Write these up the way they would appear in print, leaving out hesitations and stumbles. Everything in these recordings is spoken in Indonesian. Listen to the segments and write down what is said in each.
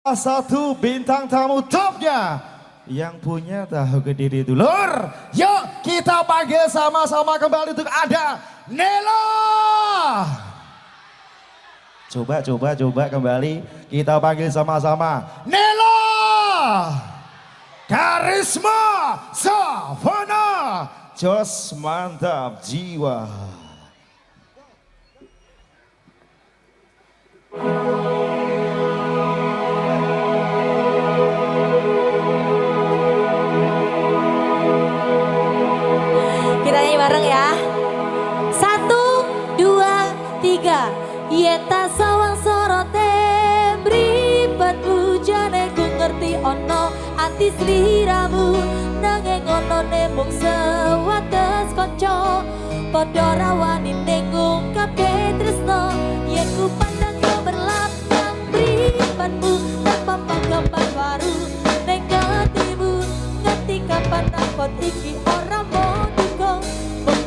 Satu bintang tamu topnya yang punya tahu ke diri dulur. Yuk kita panggil sama-sama kembali untuk ada Nela. Coba kembali kita panggil sama-sama Nela. Karisma Savana. Jos mantap jiwa. Bareng ya. 1, 2, 3. Yeta sawang sorote mripat bujane ku ngerti ono ati sliramu nanging ono nemung sewates kanca padha rawani ning ngungkapke tresno yen ku pandang keberlapang mripatmu tanpa panggambar baru ning hatimu ngerti kapan napot iki ora mau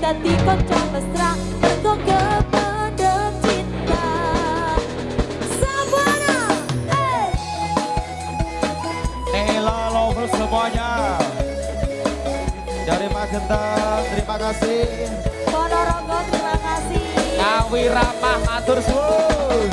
dadi kanca mesra mergo kependem cinta. Savana, Nela lovers semuanya dari Magetan, terima kasih. Ponorogo terima kasih. Kawi Ramah matur suwun.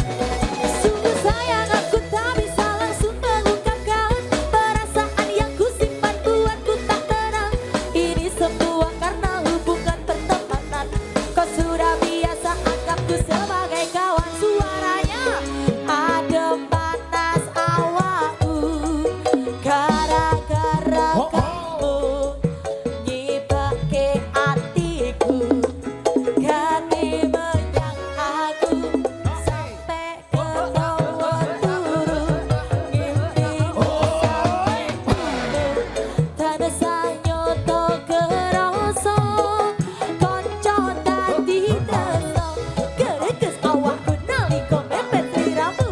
Sungguh sayang aku tak bisa langsung mengungkapkan perasaan yang ku simpan buat ku tak tenang. Ini semua karena hubungan pertemanan. Kau sudah biasa anggapku sebagai kawan, suaranya adem panas awakku gara-gara kamu nyibake hatiku ganti menyang aku sampai ketawa turu ngimpimu sampai turu dan sanyoto kerasa konco dadi tresno gereges awakku nalika mepet sliramu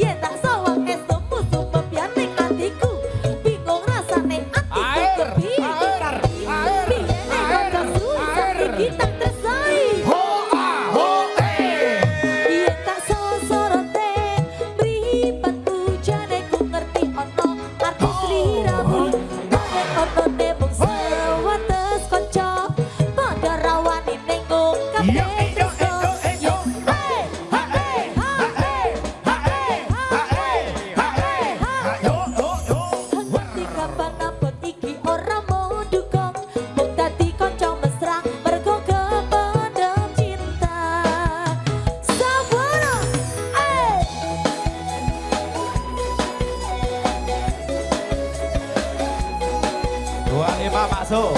yen tak sawang esmu sumpah ning atiku bingung rasane atiku kepiye piye nek susah iki tak tresnani yen tak sorote mripat bujane ku ngerti ono arti sliramu nanging ono nemung sewates kanca padha rawani ning ngungkapke tresno ngerti kapan napot iki ora mau dukung mung dadi kanca mesra mergo kependem cinta. Savana, 25 masuk.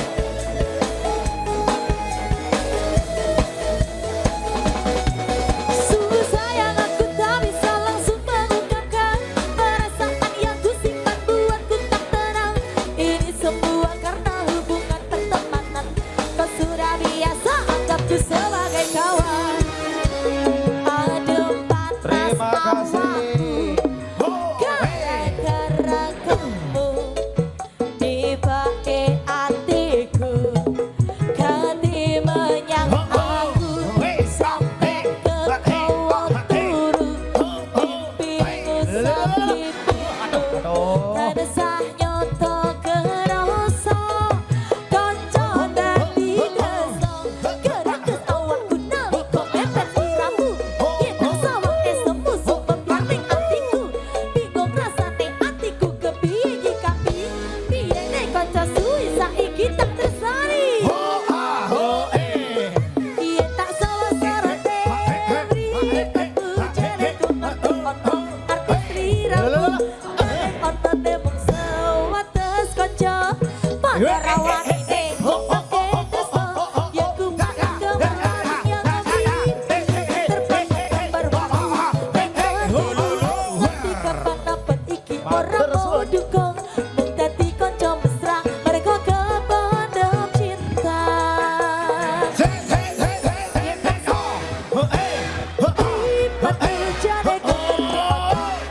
sungguh sayang aku tak bisa langsung mengungkapkan perasaan yang ku simpan buat ku tak tenang. Ini semua karena hubungan pertemanan. Kau sudah biasa anggapku sebagai kawan. Adem panas Terima kasih. gara-gara kamu dibake hatiku ganti menyang aku sampai ketawa turu mimpiku sakipiku tadesah nyoto kerasa kanca dadi tresno gereges awakku nalika mepet sliramu yen tak sawang esmu sumpah ning atiku bingung rasane atiku kepiye iki piye nek kanca suwi saiki tak tresnani yen tak salah sorote mripat bujane ku ngerti ono arti sliramu nanging ono nemung sewates kanca padha rawani ning ngungkapke tresno yen ku pandang keberlapang yang terbang gambar waru ning hatimu ngerti kapan napet iki ora mau dukung mung dadi kanca mesra mergo kependem cinta. Mripat bujane ku ngerti ono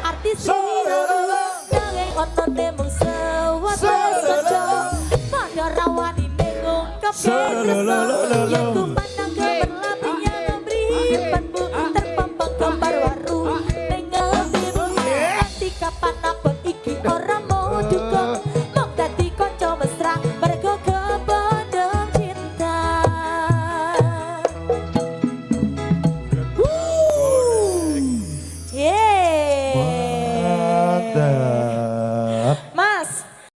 arti sliramu nanging ono nemung sewates kanca padha rawani ning ngungkapke tresno yen ku pandang keberlapang yang mripatmu terpampang gambar waru ning hatimu ngerti kapan napet iki ora mau duka